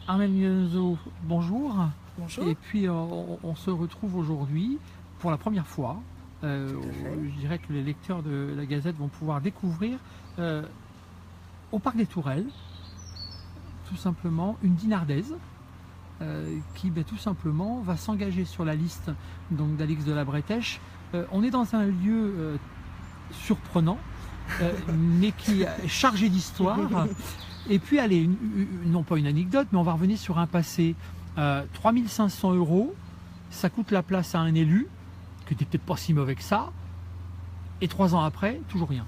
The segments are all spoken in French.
Armel Mienzo, bonjour. Bonjour. Et puis on se retrouve aujourd'hui pour la première fois. Tout à fait. Je dirais que les lecteurs de la Gazette vont pouvoir découvrir au Parc des Tourelles, tout simplement, une dinardaise qui tout simplement va s'engager sur la liste d'Alix de la Bretèche. On est dans un lieu surprenant, mais qui est chargé d'histoire. Et puis, allez, non pas une anecdote, mais on va revenir sur un passé. 3500 €, ça coûte la place à un élu, qui n'était peut-être pas si mauvais que ça, et 3 ans après, toujours rien.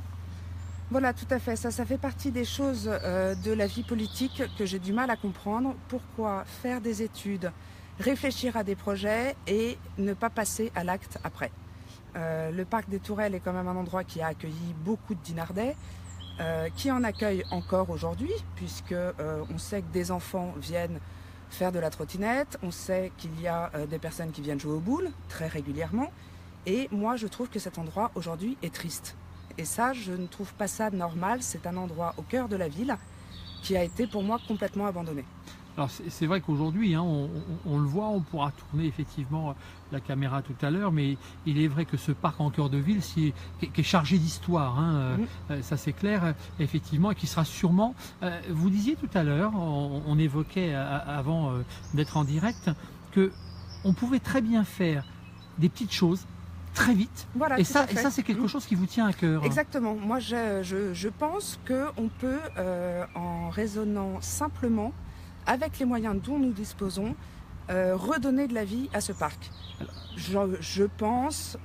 Voilà, tout à fait. Ça fait partie des choses de la vie politique que j'ai du mal à comprendre. Pourquoi faire des études, réfléchir à des projets et ne pas passer à l'acte après. Le parc des Tourelles est quand même un endroit qui a accueilli beaucoup de dinardais, qui en accueille encore aujourd'hui, puisque on sait que des enfants viennent faire de la trottinette, on sait qu'il y a des personnes qui viennent jouer aux boules très régulièrement, et moi je trouve que cet endroit aujourd'hui est triste. Et ça, je ne trouve pas ça normal, c'est un endroit au cœur de la ville qui a été pour moi complètement abandonné. Alors c'est vrai qu'aujourd'hui, hein, on le voit, on pourra tourner effectivement la caméra tout à l'heure, mais il est vrai que ce parc en cœur de ville, qui est chargé d'histoire, hein, ça c'est clair, effectivement, et qui sera sûrement... vous disiez tout à l'heure, on évoquait avant d'être en direct, que on pouvait très bien faire des petites choses très vite, Voilà, et tout à ça fait. c'est quelque chose qui vous tient à cœur. Exactement. Moi, je pense qu'on peut, en raisonnant simplement, avec les moyens dont nous disposons, redonner de la vie à ce parc. Je pense,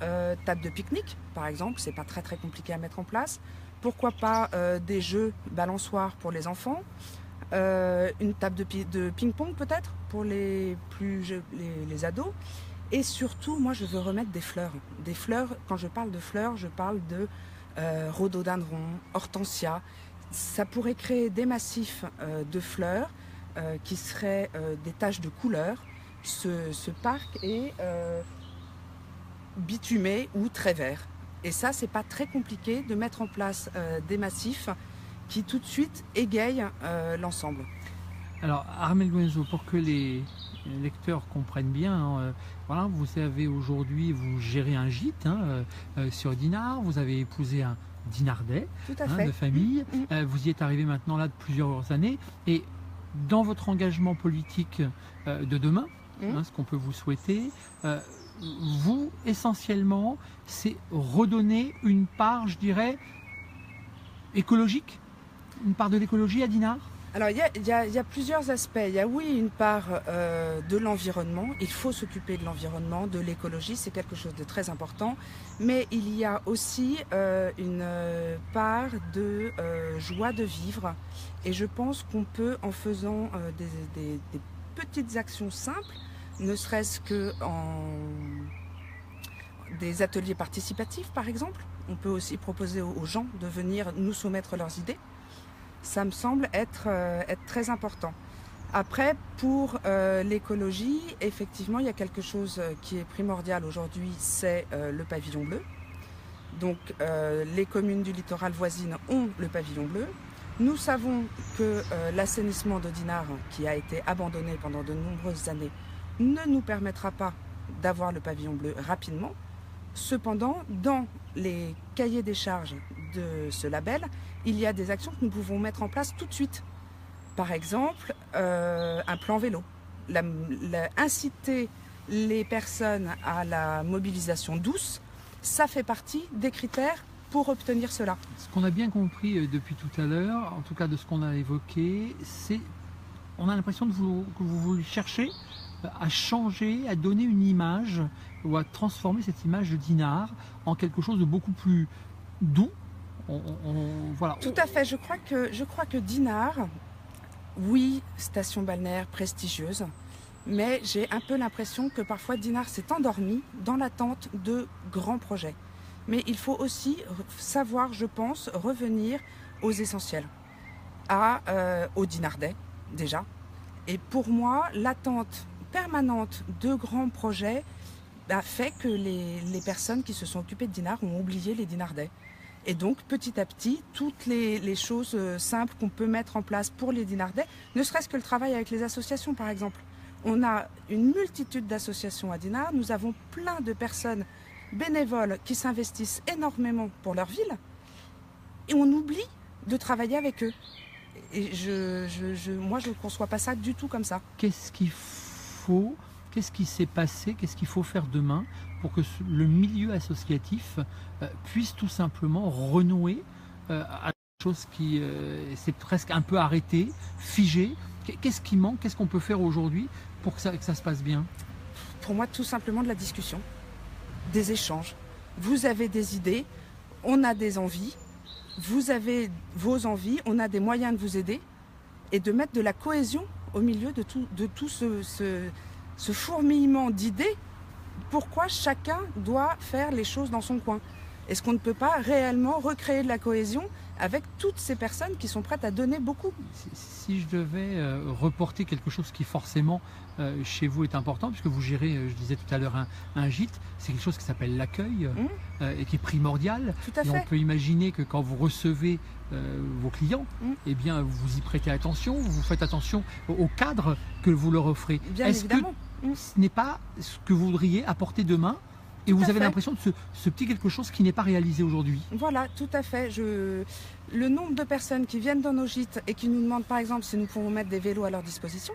table de pique-nique, par exemple, c'est pas très très compliqué à mettre en place. Pourquoi pas des jeux balançoires pour les enfants, une table de ping-pong peut-être pour les ados. Et surtout, moi, je veux remettre des fleurs. Des fleurs, quand je parle de fleurs, je parle de rhododendron, hortensia. Ça pourrait créer des massifs de fleurs qui seraient des taches de couleur. Ce parc est bitumé ou très vert. Et ça, c'est pas très compliqué de mettre en place des massifs qui tout de suite égayent l'ensemble. Alors, Armel Guenzo, pour que les lecteurs comprennent bien, hein, voilà, vous avez aujourd'hui, vous gérez un gîte sur Dinard, vous avez épousé un Dinardais Tout à fait. de famille, vous y êtes arrivé maintenant là de plusieurs années, et dans votre engagement politique de demain, ce qu'on peut vous souhaiter, vous, essentiellement, c'est redonner une part, je dirais, écologique, une part de l'écologie à Dinard. Alors il y a plusieurs aspects. Il y a oui une part de l'environnement. Il faut s'occuper de l'environnement, de l'écologie, c'est quelque chose de très important. Mais il y a aussi une part de joie de vivre. Et je pense qu'on peut, en faisant des petites actions simples, ne serait-ce que en des ateliers participatifs par exemple. On peut aussi proposer aux gens de venir nous soumettre leurs idées. Ça me semble être très important. Après, pour l'écologie, effectivement, il y a quelque chose qui est primordial aujourd'hui, c'est le pavillon bleu. Donc, les communes du littoral voisines ont le pavillon bleu. Nous savons que l'assainissement de Dinard, qui a été abandonné pendant de nombreuses années, ne nous permettra pas d'avoir le pavillon bleu rapidement. Cependant, dans les cahiers des charges de ce label, il y a des actions que nous pouvons mettre en place tout de suite. Par exemple, un plan vélo. Inciter les personnes à la mobilisation douce, ça fait partie des critères pour obtenir cela. Ce qu'on a bien compris depuis tout à l'heure, en tout cas de ce qu'on a évoqué, c'est on a l'impression que vous cherchez à changer, à donner une image ou à transformer cette image de Dinard en quelque chose de beaucoup plus doux. Voilà. Tout à fait, je crois que Dinard, oui, station balnéaire prestigieuse, mais j'ai un peu l'impression que parfois Dinard s'est endormi dans l'attente de grands projets. Mais il faut aussi savoir, je pense, revenir aux essentiels, aux Dinardais déjà. Et pour moi, l'attente permanente de grands projets fait que les personnes qui se sont occupées de Dinard ont oublié les Dinardais. Et donc, petit à petit, toutes les choses simples qu'on peut mettre en place pour les Dinardais, ne serait-ce que le travail avec les associations, par exemple. On a une multitude d'associations à Dinard. Nous avons plein de personnes bénévoles qui s'investissent énormément pour leur ville. Et on oublie de travailler avec eux. Et moi, je ne conçois pas ça du tout comme ça. Qu'est-ce qui s'est passé, qu'est-ce qu'il faut faire demain pour que le milieu associatif puisse tout simplement renouer à quelque chose qui s'est presque un peu arrêté, figé? Qu'est-ce qui manque? Qu'est-ce qu'on peut faire aujourd'hui pour que ça se passe bien? Pour moi, tout simplement de la discussion, des échanges. Vous avez des idées, on a des envies, vous avez vos envies, on a des moyens de vous aider et de mettre de la cohésion au milieu de tout ce fourmillement d'idées. Pourquoi chacun doit faire les choses dans son coin? Est-ce qu'on ne peut pas réellement recréer de la cohésion avec toutes ces personnes qui sont prêtes à donner beaucoup? Si je devais reporter quelque chose qui forcément chez vous est important, puisque vous gérez, je disais tout à l'heure, un gîte, c'est quelque chose qui s'appelle l'accueil et qui est primordial. Tout à fait. Et on peut imaginer que quand vous recevez vos clients, eh bien, vous y prêtez attention, vous faites attention au cadre que vous leur offrez. Bien évidemment. Ce n'est pas ce que vous voudriez apporter demain et vous avez l'impression de ce petit quelque chose qui n'est pas réalisé aujourd'hui? Voilà, tout à fait. Le nombre de personnes qui viennent dans nos gîtes et qui nous demandent par exemple si nous pouvons mettre des vélos à leur disposition,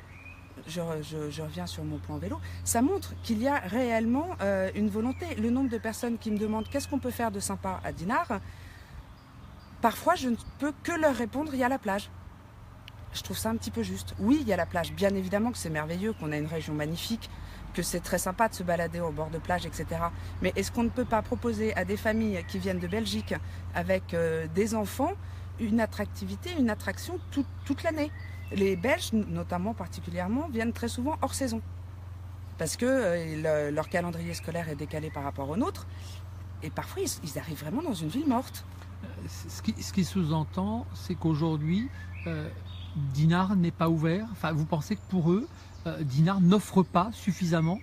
je reviens sur mon plan vélo, ça montre qu'il y a réellement une volonté. Le nombre de personnes qui me demandent qu'est-ce qu'on peut faire de sympa à Dinard, parfois je ne peux que leur répondre, il y a la plage. Je trouve ça un petit peu juste. Oui, il y a la plage. Bien évidemment que c'est merveilleux, qu'on a une région magnifique, que c'est très sympa de se balader au bord de plage, etc. Mais est-ce qu'on ne peut pas proposer à des familles qui viennent de Belgique avec des enfants une attractivité, une attraction toute l'année? Les Belges, notamment particulièrement, viennent très souvent hors saison parce que leur calendrier scolaire est décalé par rapport au nôtre et parfois ils arrivent vraiment dans une ville morte. Ce qui sous-entend, c'est qu'aujourd'hui, Dinard n'est pas ouvert. Enfin, vous pensez que pour eux, Dinard n'offre pas suffisamment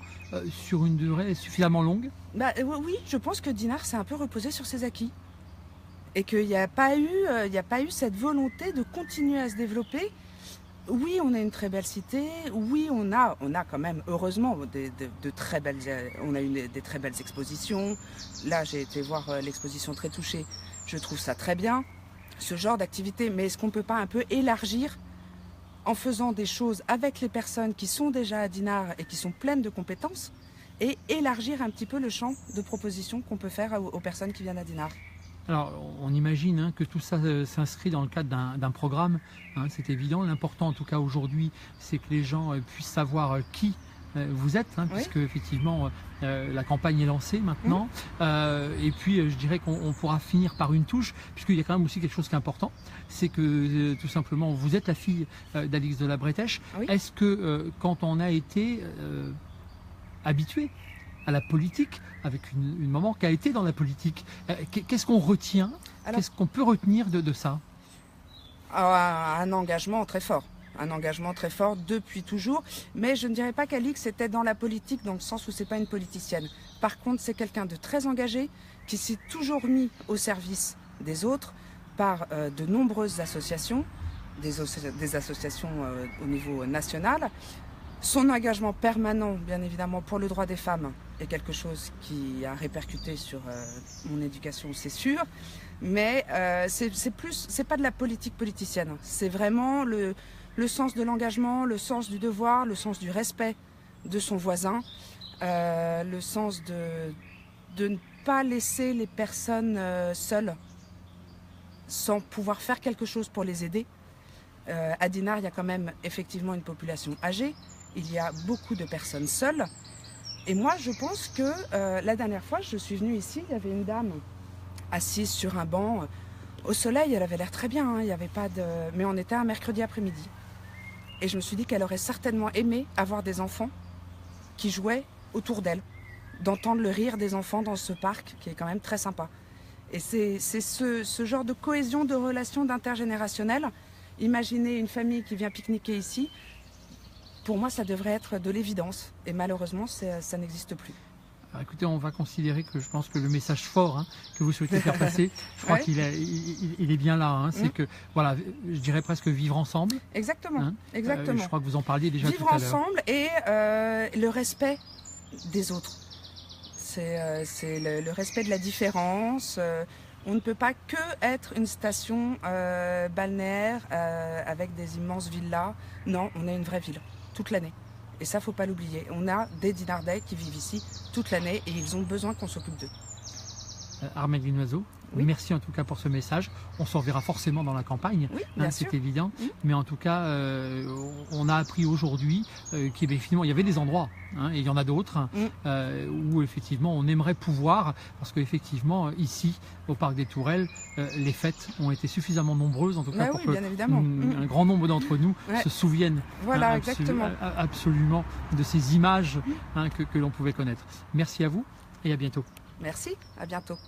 sur une durée suffisamment longue? Oui, je pense que Dinard s'est un peu reposé sur ses acquis et qu'il n'y a pas eu cette volonté de continuer à se développer. Oui, on a une très belle cité. Oui, on a quand même, heureusement, des très belles expositions. Là, j'ai été voir l'exposition Très Touchée. Je trouve ça très bien, ce genre d'activité. Mais est-ce qu'on ne peut pas un peu élargir en faisant des choses avec les personnes qui sont déjà à Dinard et qui sont pleines de compétences et élargir un petit peu le champ de propositions qu'on peut faire aux personnes qui viennent à Dinard? Alors, on imagine que tout ça s'inscrit dans le cadre d'un programme, c'est évident. L'important, en tout cas aujourd'hui, c'est que les gens puissent savoir qui vous êtes, Oui. puisque effectivement la campagne est lancée maintenant. Et puis, je dirais qu'on pourra finir par une touche, puisqu'il y a quand même aussi quelque chose qui est important, c'est que tout simplement, vous êtes la fille d'Alix de la Bretèche. Oui. Est-ce que quand on a été habitué à la politique, avec une maman qui a été dans la politique, qu'est-ce qu'on retient? Qu'est-ce qu'on peut retenir de ça? Un engagement très fort. Un engagement très fort depuis toujours. Mais je ne dirais pas qu'Alix était dans la politique dans le sens où c'est pas une politicienne. Par contre, c'est quelqu'un de très engagé qui s'est toujours mis au service des autres par de nombreuses associations, des associations au niveau national. Son engagement permanent, bien évidemment, pour le droit des femmes est quelque chose qui a répercuté sur mon éducation, c'est sûr. Mais c'est pas de la politique politicienne. C'est vraiment le sens de l'engagement, le sens du devoir, le sens du respect de son voisin, le sens de ne pas laisser les personnes seules, sans pouvoir faire quelque chose pour les aider. À Dinard, il y a quand même effectivement une population âgée. Il y a beaucoup de personnes seules. Et moi, je pense que la dernière fois, je suis venue ici, il y avait une dame assise sur un banc. Au soleil, elle avait l'air très bien, il y avait pas de... mais on était un mercredi après-midi. Et je me suis dit qu'elle aurait certainement aimé avoir des enfants qui jouaient autour d'elle, d'entendre le rire des enfants dans ce parc qui est quand même très sympa. Et c'est ce genre de cohésion, de relation d'intergénérationnel. Imaginez une famille qui vient pique-niquer ici. Pour moi, ça devrait être de l'évidence. Et malheureusement, ça n'existe plus. Alors, écoutez, on va considérer que je pense que le message fort que vous souhaitez faire passer, je crois qu'il est, il est bien là. C'est que, voilà, je dirais presque vivre ensemble. Exactement. Exactement. Je crois que vous en parliez déjà vivre tout à l'heure. Vivre ensemble et le respect des autres. C'est le respect de la différence. On ne peut pas que être une station balnéaire avec des immenses villas. Non, on est une vraie ville, toute l'année. Et ça, faut pas l'oublier. On a des Dinardais qui vivent ici toute l'année et ils ont besoin qu'on s'occupe d'eux. Armelle Guinoiseau, merci en tout cas pour ce message. On se reverra forcément dans la campagne, c'est évident. Mais en tout cas, on a appris aujourd'hui qu'effectivement il y avait des endroits, et il y en a d'autres, où effectivement on aimerait pouvoir, parce qu'effectivement ici, au Parc des Tourelles, les fêtes ont été suffisamment nombreuses, en tout cas pour que un grand nombre d'entre nous se souviennent absolument de ces images que l'on pouvait connaître. Merci à vous et à bientôt. Merci, à bientôt.